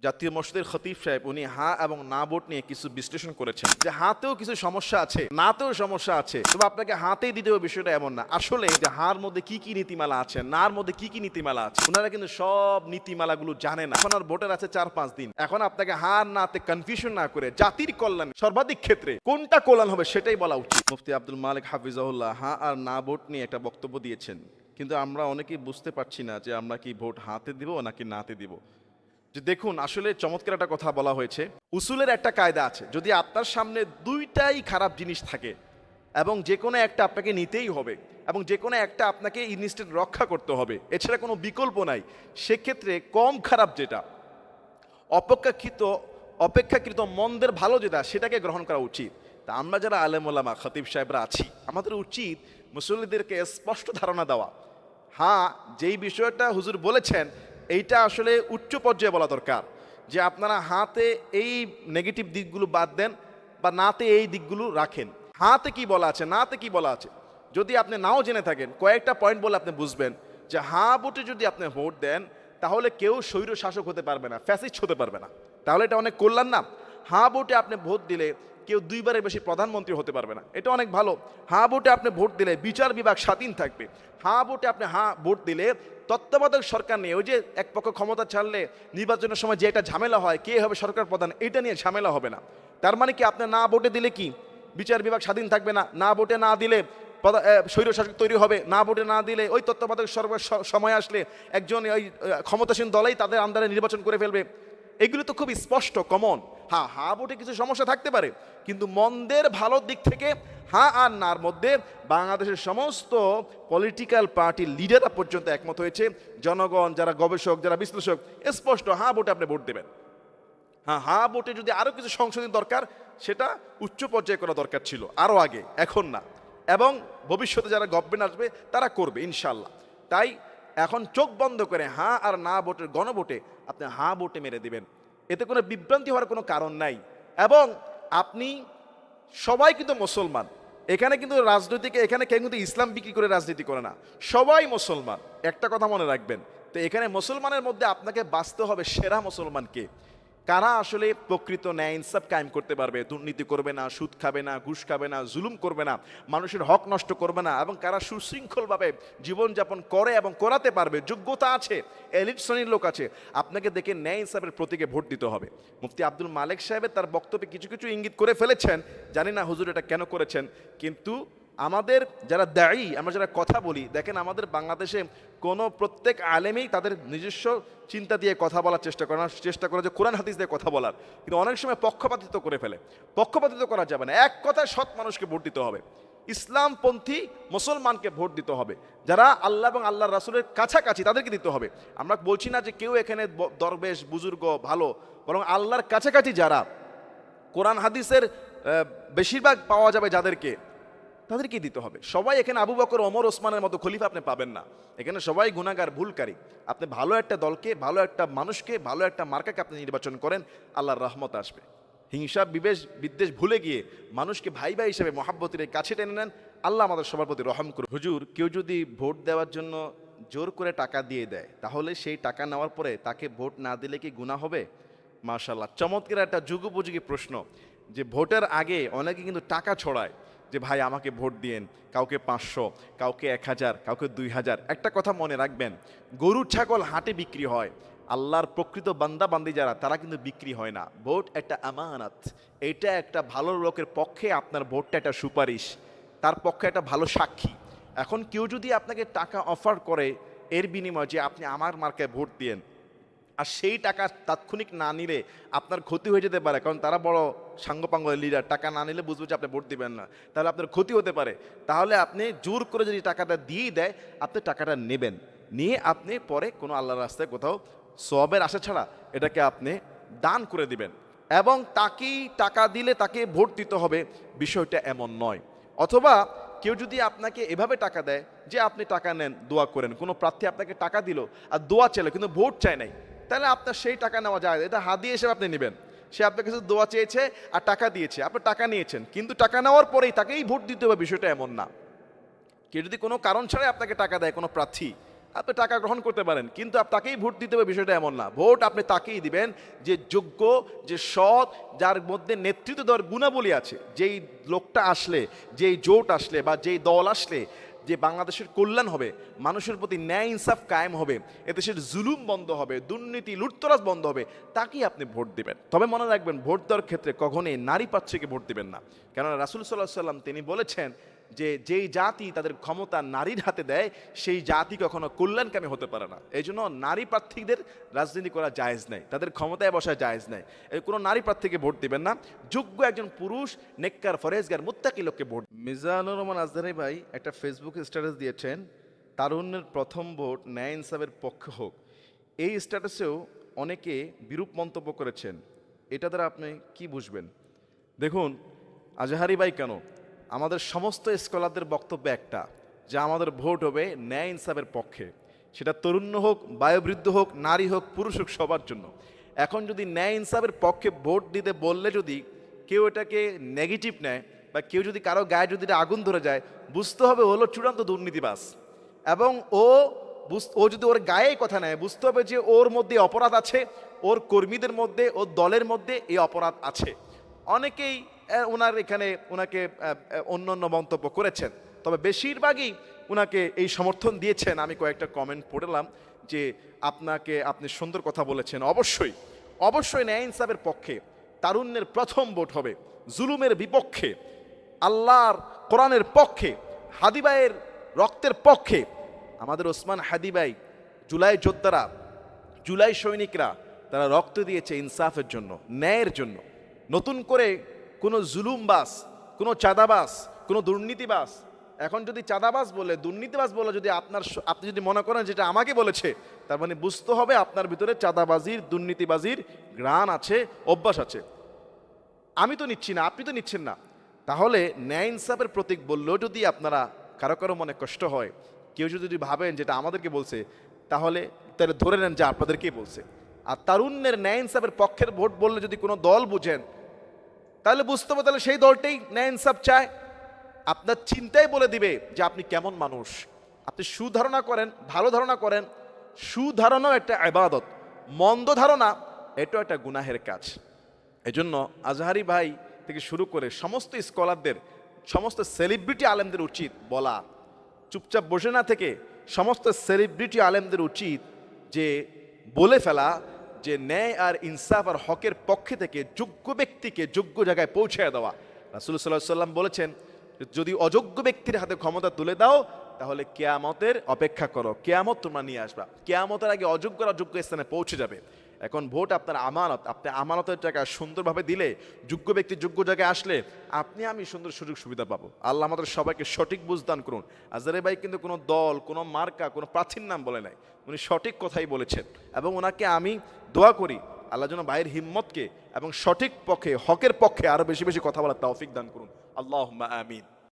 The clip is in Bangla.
জাতীয় মসজিদের খতিব সাহেব উনি হা এবং না ভোট নিয়ে কিছু বিশ্লেষণ করেছেন যে হাতেও কিছু সমস্যা আছে, নাতেও সমস্যা আছে, তবে আপনাকে হাতেই দিতে হবে বিষয়টা এমন না। আসলে যে হার মধ্যে কি কি নীতিমালা আছে, নার মধ্যে কি কি নীতিমালা আছে, ওনারা কিন্তু সব নীতিমালাগুলো জানে না। এখন আর ভোটের আছে 4-5 দিন। এখন আপনাকে হার নাতে কনফিউশন না করে জাতির কল্যাণ সর্বাধিক ক্ষেত্রে কোনটা কল্যাণ হবে সেটাই বলা উচিত। মুফতি আব্দুল মালিক হাফিজাহুল্লাহ হা আর না ভোট নিয়ে একটা বক্তব্য দিয়েছেন, কিন্তু আমরা অনেকেই বুঝতে পারছি না যে আমরা কি ভোট হাতে দিব নাকি নাতে দিব। যে দেখুন, আসলে চমৎকার একটা কথা বলা হয়েছে। উসুলের একটা কায়দা আছে, যদি আপনার সামনে দুইটাই খারাপ জিনিস থাকে এবং যে কোনো একটা আপনাকে নিতেই হবে এবং যে কোনো একটা আপনাকে ইনস্ট্যান্ট রক্ষা করতে হবে, এছাড়া কোনো বিকল্প নাই, সেক্ষেত্রে কম খারাপ যেটা, অপেক্ষাকৃত মন্দের ভালো যেটা, সেটাকে গ্রহণ করা উচিত। তা আমরা যারা আলেম ওলামা খতিব সাহেবরা আছি, আমাদের উচিত মুসল্লিদেরকে স্পষ্ট ধারণা দেওয়া। হ্যাঁ, যেই বিষয়টা হুজুর বলেছেন এইটা আসলে উচ্চ পর্যায়ে বলা দরকার, যে আপনারা হাতে এই নেগেটিভ দিকগুলো বাদ দেন বা নাতে এই দিকগুলো রাখেন। হাতে কি বলা আছে, নাতে কি বলা আছে, যদি আপনি নাও জেনে থাকেন কয়েকটা পয়েন্ট বলে আপনি বুঝবেন যে হ্যাঁ ভোটে যদি আপনি ভোট দেন তাহলে কেউ স্বৈর শাসক হতে পারবে না, ফ্যাসিস্ট হতে পারবে না। তাহলে এটা অনেক কল্যাণ না? হ্যাঁ ভোটে আপনি ভোট দিলে কেউ 2বারের বেশি প্রধানমন্ত্রী হতে পারবে না, এটা অনেক ভালো। হ্যাঁ ভোটে আপনি ভোট দিলে বিচার বিভাগ স্বাধীন থাকবে। হ্যাঁ ভোটে আপনি ভোট দিলে তত্ত্বাবধায়ক সরকার নিয়ে, ওই যে এক পক্ষ ক্ষমতা ছাড়লে নির্বাচনের সময় যে একটা ঝামেলা হয় কে হবে সরকার প্রধান, এটা নিয়ে ঝামেলা হবে না। তার মানে কি আপনি না ভোটে দিলে কি বিচার বিভাগ স্বাধীন থাকবে না? না ভোটে না দিলে স্বৈরশাসক তৈরি হবে। না ভোটে না দিলে ওই তত্ত্বাবধায়ক সরকার সময় আসলে একজন ওই ক্ষমতাসীন দলেই তাদের আন্ডারে নির্বাচন করে ফেলবে। এগুলো তো খুব স্পষ্ট কমন। হ্যাঁ ভোটে কিছু সমস্যা থাকতে পারে, কিন্তু মন্দের ভালোর দিক থেকে হ্যাঁ আর নার মধ্যে বাংলাদেশের সমস্ত পলিটিক্যাল পার্টির লিডাররা পর্যন্ত একমত হয়েছে। জনগণ, যারা গবেষক, যারা বিশ্লেষক, স্পষ্ট হ্যাঁ ভোটে আপনি ভোট দেবেন। হ্যাঁ ভোটে যদি আরও কিছু সংশোধন দরকার, সেটা উচ্চ পর্যায়ে করা দরকার ছিল আরও আগে, এখন না। এবং ভবিষ্যতে যারা গভর্নমেন্ট আসবে তারা করবে ইনশাল্লাহ। তাই এখন চোখ বন্ধ করে হ্যাঁ আর না ভোটের গণভোটে আপনি হ্যাঁ ভোটে মেরে দিবেন, এতে কোনো বিভ্রান্তি হওয়ার কোনো কারণ নাই। এবং আপনি সবাই কিন্তু মুসলমান, এখানে কিন্তু এখানে কেউ কিন্তু ইসলাম বিক্রি করে রাজনীতি করে না, সবাই মুসলমান, একটা কথা মনে রাখবেন। তো এখানে মুসলমানের মধ্যে আপনাকে বাঁচতে হবে সেরা মুসলমানকে, কারা আসলে প্রকৃত ন্যায় ইনসাফ কায়েম করতে পারবে, দুর্নীতি করবে না, সুদ খাবে না, ঘুষ খাবে না, জুলুম করবে না, মানুষের হক নষ্ট করবে না, এবং কারা সুশৃঙ্খলভাবে জীবনযাপন করে এবং করাতে পারবে, যোগ্যতা আছে, এলিট শ্রেণীর লোক আছে। আপনাকে দেখে ন্যায় ইনসাফের প্রতীকে ভোট দিতে হবে। মুফতি আব্দুল মালিক সাহেবের তার বক্তব্যে কিছু কিছু ইঙ্গিত করে ফেলেছেন, জানি না হুজুর এটা কেন করেছেন, কিন্তু আমাদের যারা দায়ী, আমরা যারা কথা বলি, দেখেন আমাদের বাংলাদেশে কোনো প্রত্যেক আলেমেই তাদের নিজস্ব চিন্তা দিয়ে কথা বলার চেষ্টা করে যে কোরআন হাদিস দিয়ে কথা বলার, কিন্তু অনেক সময় পক্ষপাতিত্ব করে ফেলে। পক্ষপাতিত্ব করা যাবে না, এক কথায় সৎ মানুষকে ভোট দিতে হবে, ইসলামপন্থী মুসলমানকে ভোট দিতে হবে, যারা আল্লাহ এবং আল্লাহর রাসূলের কাছাকাছি তাদেরকে দিতে হবে। আমরা বলছি না যে কেউ এখানে দরবেশ বুজুর্গ ভালো, বরং আল্লাহর কাছাকাছি যারা, কোরআন হাদিসের বেশিরভাগ পাওয়া যাবে যাদেরকে, তাদেরকে দিতে হবে। সবাই এখানে আবু বকর, ওমর, ওসমানের মতো খলিফা আপনি পাবেন না, এখানে সবাই গুনাহগার, ভুলকারী। আপনি ভালো একটা দলকে, ভালো একটা মানুষকে, ভালো একটা মার্কাকে আপনি নির্বাচন করেন, আল্লাহর রহমত আসবে। হিংসা বিদ্বেষ ভুলে গিয়ে মানুষকে ভাই ভাই হিসেবে মহাব্বতের কাছে টেনে নেন, আল্লাহ আমাদের সবার প্রতি রহম করুন। হুজুর, কেউ যদি ভোট দেওয়ার জন্য জোর করে টাকা দিয়ে দেয়, তাহলে সেই টাকা নেওয়ার পরে তাকে ভোট না দিলে কি গুনাহ হবে? মাশাআল্লাহ, চমৎকার একটা যুগোপযোগী প্রশ্ন। যে ভোটের আগে অনেকে কিন্তু টাকা ছড়ায় যে ভাই আমাকে ভোট দিয়েন, কাউকে 500, কাউকে 1000, কাউকে 2000। একটা কথা মনে রাখবেন, গরু ছাগল হাটে বিক্রি হয়, আল্লাহর প্রকৃত বান্দা বান্দি যারা, তারা কিন্তু বিক্রি হয় না। ভোট একটা আমানত, এটা একটা ভালো লোকের পক্ষে আপনার ভোটটা একটা সুপারিশ, তার পক্ষে একটা ভালো সাক্ষী। এখন কেউ যদি আপনাকে টাকা অফার করে এর বিনিময়ে যে আপনি আমার মার্কায় ভোট দিয়েন, আর সেই টাকা তাৎক্ষণিক না নিলে আপনার ক্ষতি হয়ে যেতে পারে, কারণ তারা বড় সাঙ্গপাঙ্গ লিডার, টাকা না নিলে বুঝবে যে আপনি ভোট দিবেন না, তাহলে আপনার ক্ষতি হতে পারে। তাহলে আপনি জোর করে যদি টাকাটা দিয়েই দেয়, আপনি টাকাটা নেবেন, নিয়ে আপনি পরে কোনো আল্লাহর রাস্তায় কোথাও সওয়াবের আশা ছাড়া এটাকে আপনি দান করে দিবেন। এবং তাকেই টাকা দিলে তাকে ভোট দিতে হবে, বিষয়টা এমন নয়। অথবা কেউ যদি আপনাকে এভাবে টাকা দেয় যে আপনি টাকা নেন, দোয়া করেন, কোনো প্রার্থী আপনাকে টাকা দিল আর দোয়া চাইলো কিন্তু ভোট চায় নাই, তাহলে আপনার সেই টাকা নেওয়া যায়, এটা হাদিয়া হিসেবে আপনি নেবেন। সে আপনার কাছে দোয়া চেয়েছে আর টাকা দিয়েছে, আপনি টাকা নিয়েছেন, কিন্তু টাকা নেওয়ার পরেই তাকেই ভোট দিতে হবে, বিষয়টা এমন না। কেউ যদি কোনো কারণ ছাড়াই আপনাকে টাকা দেয়, কোনো প্রার্থী, আপনি টাকা গ্রহণ করতে পারেন, কিন্তু তাকেই ভোট দিতে হবে বিষয়টা এমন না। ভোট আপনি তাকেই দিবেন যে যোগ্য, যে সৎ, যার মধ্যে নেতৃত্ব দেওয়ার গুণাবলী আছে। যেই লোকটা আসলে, যেই জোট আসলে বা যেই দল আসলে যে বাংলাদেশের কল্যাণ হবে, মানুষের প্রতি ন্যায় ইনসাফ কায়েম হবে, এদেশের জুলুম বন্ধ হবে, দুর্নীতি লুটতরাজ বন্ধ হবে, তাকেই আপনি ভোট দিবেন। তবে মনে রাখবেন, ভোট দেওয়ার ক্ষেত্রে কখনোই নারী প্রার্থীকে ভোট দিবেন না। কেননা রাসূল সাল্লাল্লাহু আলাইহি ওয়াসাল্লাম তিনি বলেছেন যে যেই জাতি তাদের ক্ষমতা নারীর হাতে দেয়, সেই জাতি কখনো কল্যাণকামী হতে পারে না। এই জন্য নারী প্রার্থীদের রাজনীতি করা জায়েজ নেই, তাদের ক্ষমতায় বসা জায়েজ নেই। কোনো নারী প্রার্থীকে ভোট দিবেন না, যোগ্য একজন পুরুষ, নেককার, ফরেজগার, মুত্তাকি লোককে ভোট। মিজানুর রহমান আজহারি ভাই একটা ফেসবুকে স্ট্যাটাস দিয়েছেন, তারুণ্যের প্রথম ভোট ন্যায় ইনসাফের পক্ষে হোক। এই স্ট্যাটাসেও অনেকে বিরূপ মন্তব্য করেছেন, এটা দ্বারা আপনি কি বুঝবেন? দেখুন, আজহারি ভাই কেন, আমাদের সমস্ত স্কলারদের বক্তব্য একটা, যে আমাদের ভোট হবে ন্যায় ইনসাফের পক্ষে। সেটা তরুণ হোক, বয়োবৃদ্ধ হোক, নারী হোক, পুরুষ হোক, সবার জন্য। এখন যদি ন্যায় ইনসাফের পক্ষে ভোট দিতে বললে যদি কেউ এটাকে নেগেটিভ নেয়, বা কেউ যদি কারো গায়ে যদি এটা আগুন ধরে যায়, বুঝতে হবে হলো চূড়ান্ত দুর্নীতিবাজ। এবং ও যদি ওর গায়ে কথা নেয়, বুঝতে হবে যে ওর মধ্যে অপরাধ আছে, ওর কর্মীদের মধ্যে, ওর দলের মধ্যে এই অপরাধ আছে। অনেকেই ওনাকে অন্য অন্য মন্তব্য করেছেন, তবে বেশিরভাগই ওনাকে এই সমর্থন দিয়েছেন। আমি কয়েকটা কমেন্ট পড়লাম যে আপনি সুন্দর কথা বলেছেন। অবশ্যই অবশ্যই ন্যায় ইনসাফের পক্ষে তারুণ্যের প্রথম ভোট হবে, জুলুমের বিপক্ষে, আল্লাহর কোরআনের পক্ষে, হাদিবাইয়ের রক্তের পক্ষে। আমাদের ওসমান হাদিবাই, জুলাই যোদ্ধারা, জুলাই সৈনিকরা, তারা রক্ত দিয়েছে ইনসাফের জন্য, ন্যায়ের জন্য। নতুন করে কোনো জুলুমবাস, কোনো চাঁদাবাস, কোনো দুর্নীতিবাস, এখন যদি চাঁদাবাস বলে, দুর্নীতিবাস বলে, যদি আপনি যদি মনে করেন যেটা আমাকে বলেছে, তার মানে বুঝতে হবে আপনার ভিতরে চাঁদাবাজির, দুর্নীতিবাজির ঘ্রাণ আছে, অভ্যাস আছে। আমি তো নিচ্ছি না, আপনি তো নিচ্ছেন না। তাহলে ন্যায় ইনসাফের প্রতীক বললেও যদি আপনারা কারো কারো মনে কষ্ট হয়, কেউ যদি ভাবেন যেটা আমাদেরকে বলছে, তাহলে ধরে নেন যে আপনাদেরকেই বলছে। আর তারুণ্যের ন্যায় ইনসাফের পক্ষের ভোট বললে যদি কোনো দল বুঝেন, তাহলে বুঝতে হবে তাহলে সেই দলটাই ন্যায় ইনসাফ চায়। আপনার চিন্তাই বলে দিবে যে আপনি কেমন মানুষ। আপনি সুধারণা করেন, ভালো ধারণা করেন। সুধারণাও একটা ইবাদত, মন্দ ধারণা এটাও একটা গুনাহের কাজ। এজন্য আজহারি ভাই থেকে শুরু করে সমস্ত স্কলারদের, সমস্ত সেলিব্রিটি আলেমদের উচিত বলা, চুপচাপ বসে না থেকে সমস্ত সেলিব্রিটি আলেমদের উচিত যে বলে ফেলা যে ন্যায় আর ইনসাফ আর হকের পক্ষে থেকে যোগ্য ব্যক্তিকে যোগ্য জায়গায় পৌঁছে দেওয়া। রাসূল সাল্লাল্লাহু আলাইহি ওয়াসাল্লাম বলেছেন, যদি অযোগ্য ব্যক্তির হাতে ক্ষমতা তুলে দাও, তাহলে কিয়ামতের অপেক্ষা করো, কিয়ামত তোমরা নিয়ে আসবা। কিয়ামতের আগে অযোগ্যরা যোগ্য স্থানে পৌঁছে যাবে। এখন ভোট আপনার আমানত, আপনি আমানতের টাকা সুন্দরভাবে দিলে, যোগ্য ব্যক্তি যোগ্য জায়গায় আসলে আমি সুন্দর সুযোগ সুবিধা পাবো। আল্লাহ আমাদের সবাইকে সঠিক বুঝদান করুন। আজহারি ভাই কিন্তু কোনো দল, কোনো মার্কা, কোনো প্রার্থীর নাম বলে নাই, উনি সঠিক কথাই বলেছেন। এবং ওনাকে আমি দোয়া করি আল্লাহ যেন ভাইয়ের হিম্মতকে এবং সঠিক পক্ষে, হকের পক্ষে আরো বেশি বেশি কথা বলার তৌফিক দান করুন। আল্লাহুম্মা আমিন।